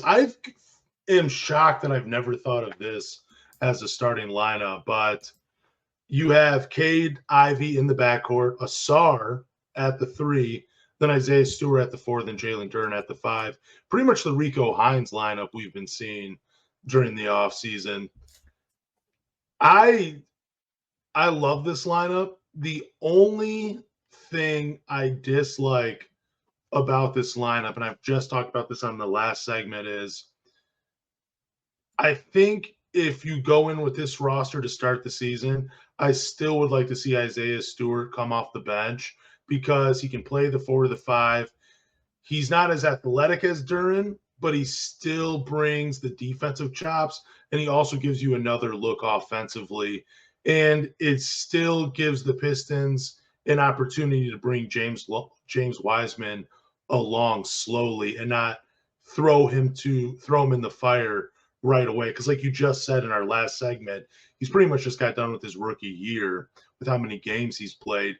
I am shocked that I've never thought of this as a starting lineup, but you have Cade, Ivy in the backcourt, Ausar at the 3, then Isaiah Stewart at the 4, then Jalen Duren at the 5. Pretty much the Rico Hines lineup we've been seeing during the offseason. I love this lineup. The only thing I dislike about this lineup, and I've just talked about this on the last segment, is I think if you go in with this roster to start the season, I still would like to see Isaiah Stewart come off the bench because he can play the 4 or the 5. He's not as athletic as Duren, but he still brings the defensive chops, and he also gives you another look offensively. And it still gives the Pistons an opportunity to bring James Wiseman along slowly and not throw him in the fire right away. Because like you just said in our last segment, he's pretty much just got done with his rookie year with how many games he's played.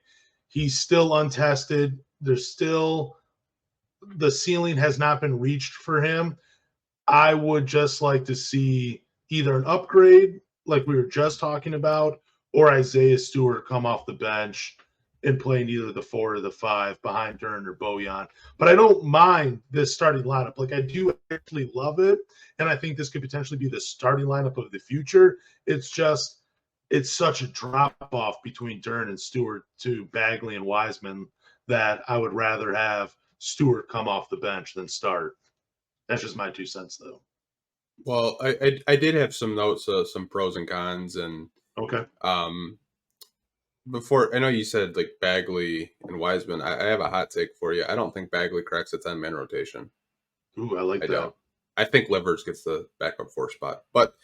He's still untested. There's still – the ceiling has not been reached for him. I would just like to see either an upgrade like we were just talking about, or Isaiah Stewart come off the bench and play in either the 4 or the 5 behind Duren or Bojan. But I don't mind this starting lineup. Like, I do actually love it, and I think this could potentially be the starting lineup of the future. It's just it's such a drop-off between Duren and Stewart to Bagley and Wiseman that I would rather have Stewart come off the bench than start. That's just my 2 cents, though. Well, I did have some notes, some pros and cons, and okay. Before I know you said like Bagley and Wiseman, I have a hot take for you. I don't think Bagley cracks a 10-man rotation. Ooh, I like that. Don't. I think Livers gets the backup 4 spot, but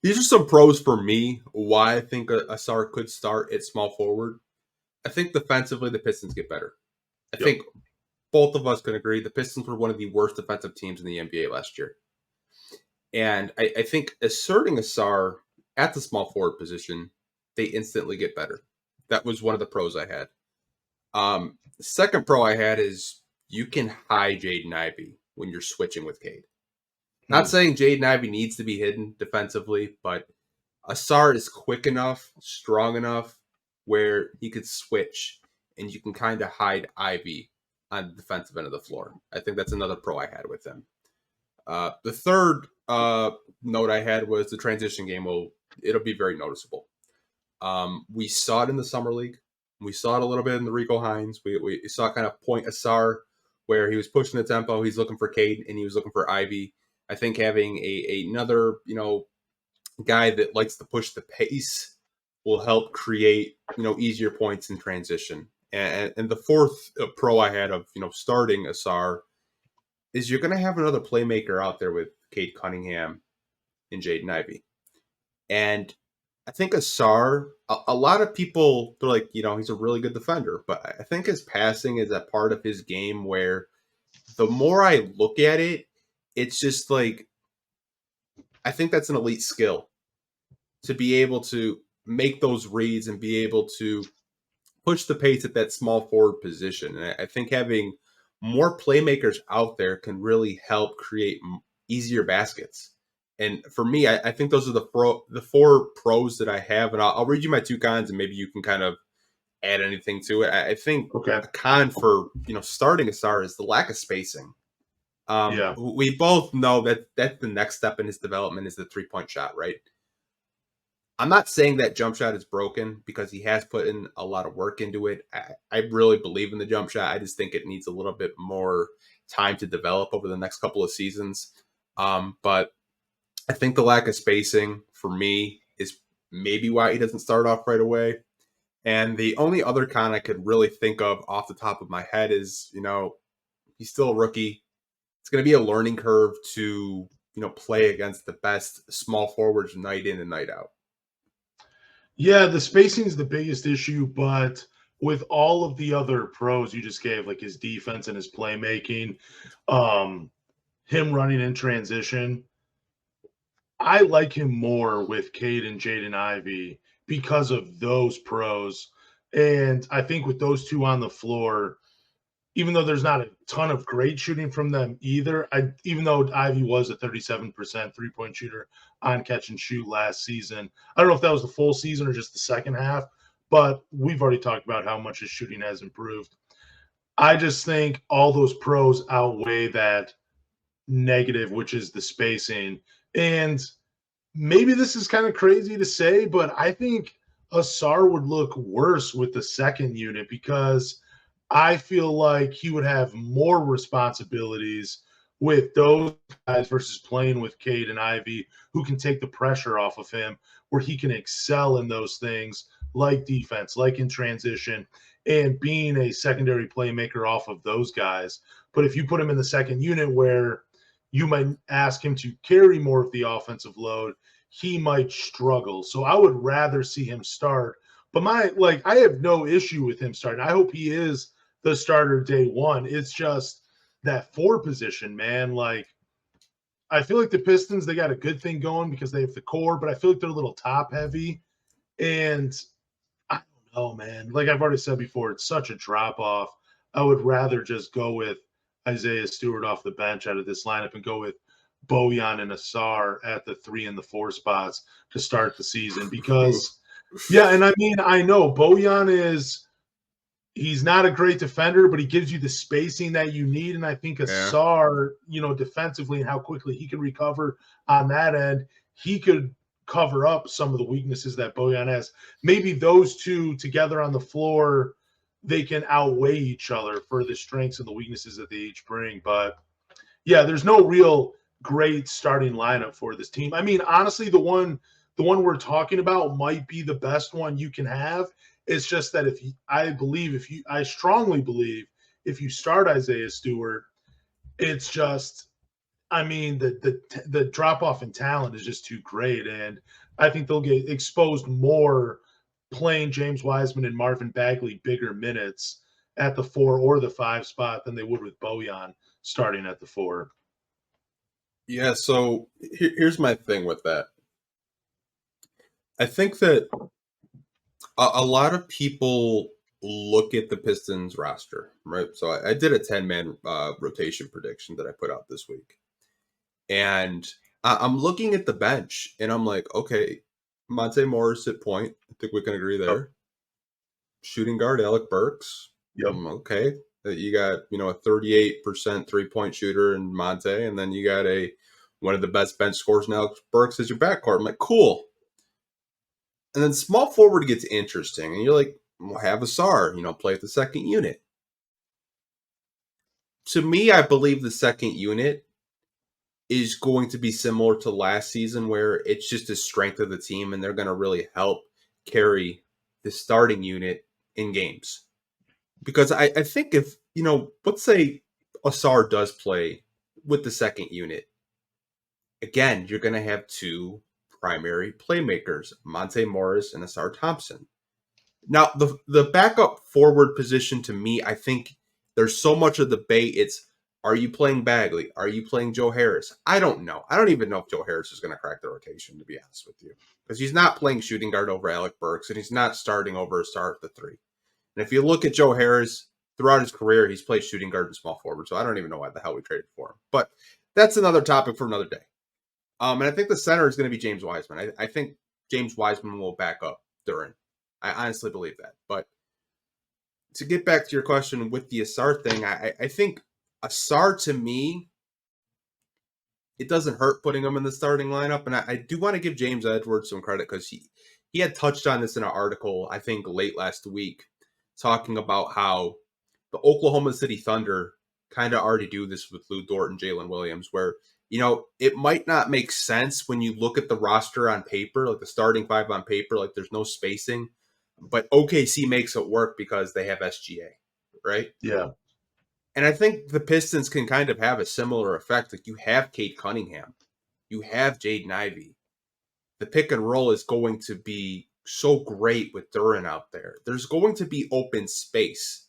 these are some pros for me. Why I think Ausar could start at small forward. I think defensively the Pistons get better. I think both of us can agree the Pistons were one of the worst defensive teams in the NBA last year. And I think asserting Ausar at the small forward position, they instantly get better. That was one of the pros I had. The second pro I had is you can hide Jaden Ivey when you're switching with Cade. Not saying Jaden Ivey needs to be hidden defensively, but Ausar is quick enough, strong enough where he could switch and you can kind of hide Ivey on the defensive end of the floor. I think that's another pro I had with him. The third note I had was the transition game. It'll be very noticeable. We saw it in the Summer League. We saw it a little bit in the Rico Hines. We saw kind of point Ausar where he was pushing the tempo. He's looking for Cade and he was looking for Ivy. I think having another, guy that likes to push the pace will help create, easier points in transition. And the fourth pro I had of, starting Ausar is you're going to have another playmaker out there with Cade Cunningham and Jaden Ivey. And I think Ausar, a lot of people, they're like, he's a really good defender. But I think his passing is a part of his game where the more I look at it, it's just like, I think that's an elite skill to be able to make those reads and be able to push the pace at that small forward position. And I think having more playmakers out there can really help create easier baskets. And for me, I think those are the 4 pros that I have. And I'll read you my 2 cons and maybe you can kind of add anything to it. I think a con for, starting Ausar is the lack of spacing. We both know that that's the next step in his development is the 3-point shot, right? I'm not saying that jump shot is broken because he has put in a lot of work into it. I really believe in the jump shot. I just think it needs a little bit more time to develop over the next couple of seasons. But I think the lack of spacing for me is maybe why he doesn't start off right away. And the only other con I could really think of off the top of my head is, he's still a rookie. It's going to be a learning curve to, play against the best small forwards night in and night out. Yeah, the spacing is the biggest issue, but with all of the other pros you just gave, like his defense and his playmaking, him running in transition, I like him more with Cade and Jaden Ivey because of those pros. And I think with those 2 on the floor, even though there's not a ton of great shooting from them either, even though Ivy was a 37% three-point shooter on catch and shoot last season. I don't know if that was the full season or just the second half, but we've already talked about how much his shooting has improved. I just think all those pros outweigh that negative, which is the spacing. And maybe this is kind of crazy to say, but I think Ausar would look worse with the second unit because I feel like he would have more responsibilities with those guys versus playing with Cade and Ivy, who can take the pressure off of him, where he can excel in those things like defense, like in transition, and being a secondary playmaker off of those guys. But if you put him in the second unit where you might ask him to carry more of the offensive load, he might struggle. So I would rather see him start. But I have no issue with him starting. I hope he is the starter day one. It's just that four position, man. Like, I feel like the Pistons, they got a good thing going because they have the core, but I feel like they're a little top heavy. And I don't know, man. Like I've already said before, it's such a drop off. I would rather just go with Isaiah Stewart off the bench out of this lineup and go with Bojan and Ausar at the 3 and the 4 spots to start the season. Because, yeah, and I mean, I know Bojan he's not a great defender, but he gives you the spacing that you need. And I think Ausar, defensively and how quickly he can recover on that end, he could cover up some of the weaknesses that Bojan has. Maybe those two together on the floor, they can outweigh each other for the strengths and the weaknesses that they each bring. But yeah, there's no real great starting lineup for this team. I mean, honestly, the one we're talking about might be the best one you can have. It's just that I strongly believe if you start Isaiah Stewart, it's just, I mean, the drop off in talent is just too great, and I think they'll get exposed more playing James Wiseman and Marvin Bagley bigger minutes at the 4 or the 5 spot than they would with Bojan starting at the 4. Yeah, so here's my thing with that. I think that a lot of people look at the Pistons roster, right? So I did a 10-man rotation prediction that I put out this week. And I'm looking at the bench, and I'm like, okay, Monte Morris at point. I think we can agree there. Yep. Shooting guard, Alec Burks. Yep. Okay. You got, a 38% three-point shooter in Monte, and then you got one of the best bench scorers in Alec Burks as your backcourt. I'm like, cool. And then small forward gets interesting, and you're like, well, have Ausar, play at the second unit. To me, I believe the second unit is going to be similar to last season, where it's just the strength of the team, and they're going to really help carry the starting unit in games. Because I think if, let's say Ausar does play with the second unit, again, you're going to have two primary playmakers, Monte Morris and Ausar Thompson. Now, the backup forward position, to me, I think there's so much of the debate. It's, are you playing Bagley? Are you playing Joe Harris? I don't know. I don't even know if Joe Harris is going to crack the rotation, to be honest with you. Because he's not playing shooting guard over Alec Burks, and he's not starting over Ausar at the 3. And if you look at Joe Harris, throughout his career, he's played shooting guard and small forward, so I don't even know why the hell we traded for him. But that's another topic for another day. And I think the center is going to be James Wiseman. I think James Wiseman will back up Duren. I honestly believe that. But to get back to your question with the Ausar thing, I think Ausar, to me, it doesn't hurt putting him in the starting lineup. And I do want to give James Edwards some credit, because he had touched on this in an article, I think, late last week, talking about how the Oklahoma City Thunder kind of already do this with Lou Dort and Jalen Williams, where, it might not make sense when you look at the roster on paper, like the starting 5 on paper, like there's no spacing, but OKC makes it work because they have SGA, right? Yeah. And I think the Pistons can kind of have a similar effect. Like, you have Cade Cunningham, you have Jaden Ivey. The pick and roll is going to be so great with Duren out there. There's going to be open space.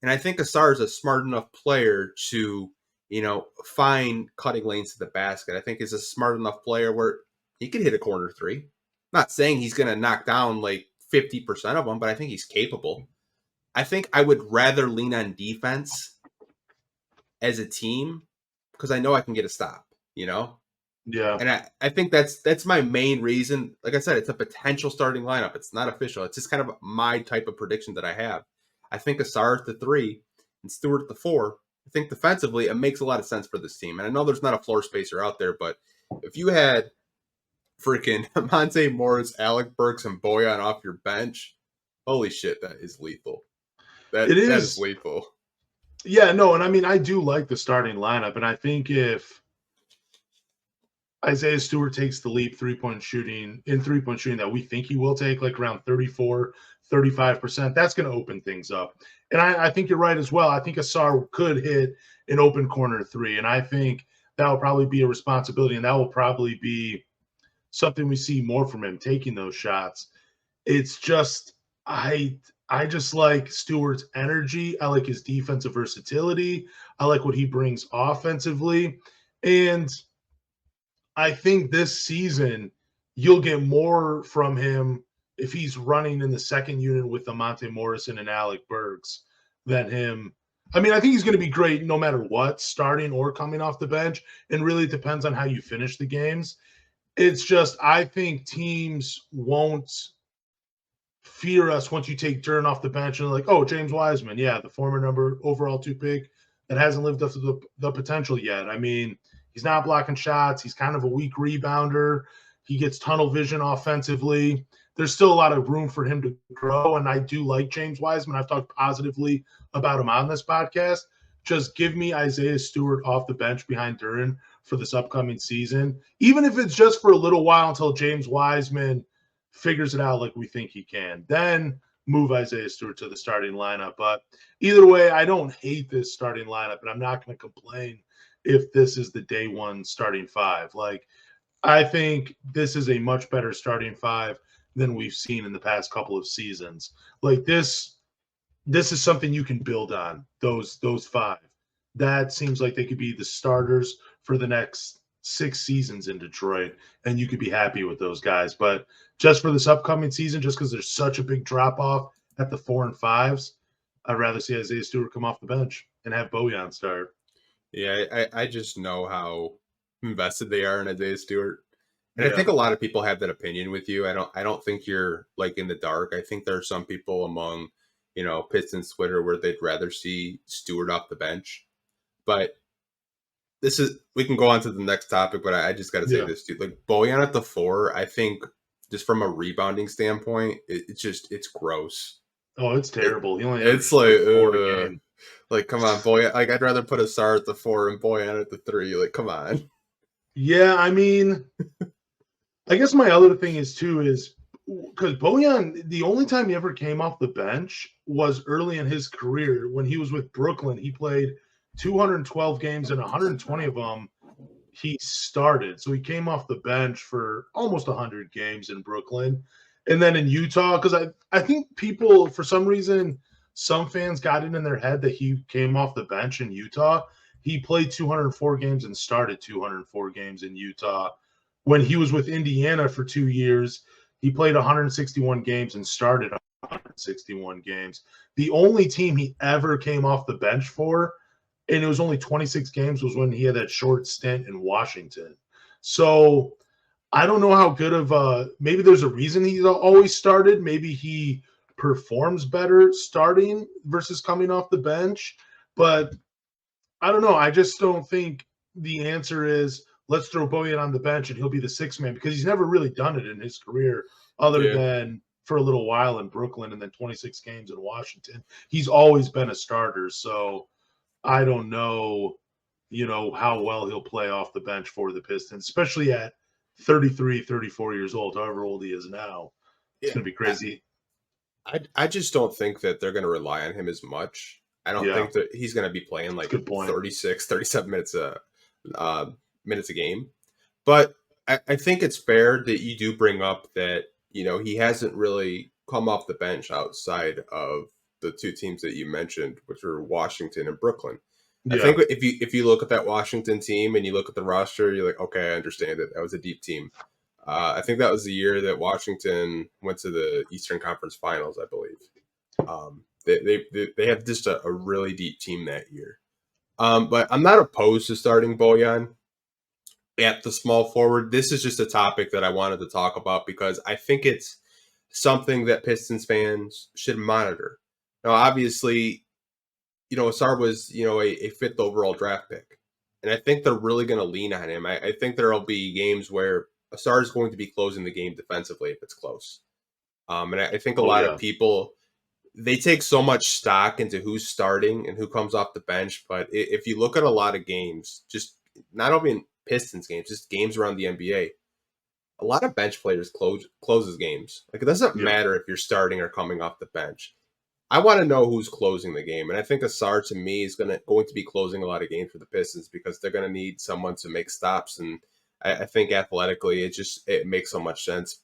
And I think Ausar is a smart enough player to, find cutting lanes to the basket. I think he's a smart enough player where he can hit a corner 3. Not saying he's going to knock down like 50% of them, but I think he's capable. I think I would rather lean on defense as a team because I know I can get a stop, you know? Yeah. And I think that's my main reason. Like I said, it's a potential starting lineup. It's not official. It's just kind of my type of prediction that I have. I think Ausar at the 3 and Stewart at the 4. I think defensively, it makes a lot of sense for this team. And I know there's not a floor spacer out there, but if you had freaking Monte Morris, Alec Burks, and Boyan off your bench, holy shit, that is lethal. That It is is. lethal. Yeah, no, and I mean, I do like the starting lineup, and I think if Isaiah Stewart takes the leap three-point shooting that we think he will take, like around 34, 35%, that's going to open things up. And I think you're right as well. I think Ausar could hit an open corner 3, and I think that will probably be a responsibility, and that will probably be something we see more from him, taking those shots. It's just I just like Stewart's energy. I like his defensive versatility. I like what he brings offensively. And I think this season you'll get more from him if he's running in the second unit with Monte Morrison and Alec Burks than him. I mean, I think he's going to be great no matter what, starting or coming off the bench. And really it depends on how you finish the games. It's just I think teams won't fear us once you take Duren off the bench and like, oh, James Wiseman, yeah, the former number overall 2 pick that hasn't lived up to the potential yet. I mean, he's not blocking shots. He's kind of a weak rebounder. He gets tunnel vision offensively. There's still a lot of room for him to grow, and I do like James Wiseman. I've talked positively about him on this podcast. Just give me Isaiah Stewart off the bench behind Duren for this upcoming season, even if it's just for a little while until James Wiseman figures it out like we think he can. Then move Isaiah Stewart to the starting lineup. But either way, I don't hate this starting lineup, and I'm not going to complain if this is the day one starting 5. Like, I think this is a much better starting 5 than we've seen in the past couple of seasons. Like this is something you can build on, those 5. That seems like they could be the starters for the next 6 seasons in Detroit, and you could be happy with those guys. But just for this upcoming season, just because there's such a big drop off at the 4 and 5s, I'd rather see Isaiah Stewart come off the bench and have Bojan start. Yeah, I just know how invested they are in Isaiah Stewart. And Yeah. I think a lot of people have that opinion with you. I don't think you're like in the dark. I think there are some people among, Pistons Twitter where they'd rather see Stewart off the bench. But we can go on to the next topic, but I just got to say this too. Like Bojan at the 4, I think just from a rebounding standpoint, it's gross. Oh, it's terrible. It's like, come on, Bojan. Like, I'd rather put Ausar at the 4 and Bojan at the 3. Like, come on. Yeah, I mean, I guess my other thing is because Bojan, the only time he ever came off the bench was early in his career when he was with Brooklyn. He played 212 games and 120 of them he started. So he came off the bench for almost 100 games in Brooklyn. And then in Utah, because I think people, for some reason, some fans got it in their head that he came off the bench in Utah. He played 204 games and started 204 games in Utah. When he was with Indiana for 2 years, he played 161 games and started 161 games. The only team he ever came off the bench for, and it was only 26 games, was when he had that short stint in Washington. So I don't know how good of maybe there's a reason he's always started. Maybe he performs better starting versus coming off the bench. But I don't know. I just don't think the answer is let's throw Bojan on the bench and he'll be the 6th man, because he's never really done it in his career other than for a little while in Brooklyn and then 26 games in Washington. He's always been a starter. So I don't know, how well he'll play off the bench for the Pistons, especially at 33, 34 years old, however old he is now. It's going to be crazy. I just don't think that they're going to rely on him as much. I don't think that he's going to be playing like 36, 37 minutes a game. But I think it's fair that you do bring up that, he hasn't really come off the bench outside of the 2 teams that you mentioned, which were Washington and Brooklyn. Yeah. I think if you look at that Washington team and you look at the roster, you're like, okay, I understand it. That was a deep team. I think that was the year that Washington went to the Eastern Conference Finals, I believe. They have just a really deep team that year. But I'm not opposed to starting Bojan at the small forward. This is just a topic that I wanted to talk about because I think it's something that Pistons fans should monitor. Now, obviously, Ausar was, a fifth overall draft pick. And I think they're really going to lean on him. I think there will be games where Ausar is going to be closing the game defensively if it's close. And I think a lot of people, they take so much stock into who's starting and who comes off the bench. But if you look at a lot of games, just not only in Pistons games, just games around the NBA, a lot of bench players closes games. Like, it doesn't matter if you're starting or coming off the bench. I want to know who's closing the game. And I think Ausar, to me, is going to be closing a lot of games for the Pistons because they're going to need someone to make stops. And I think athletically, it makes so much sense.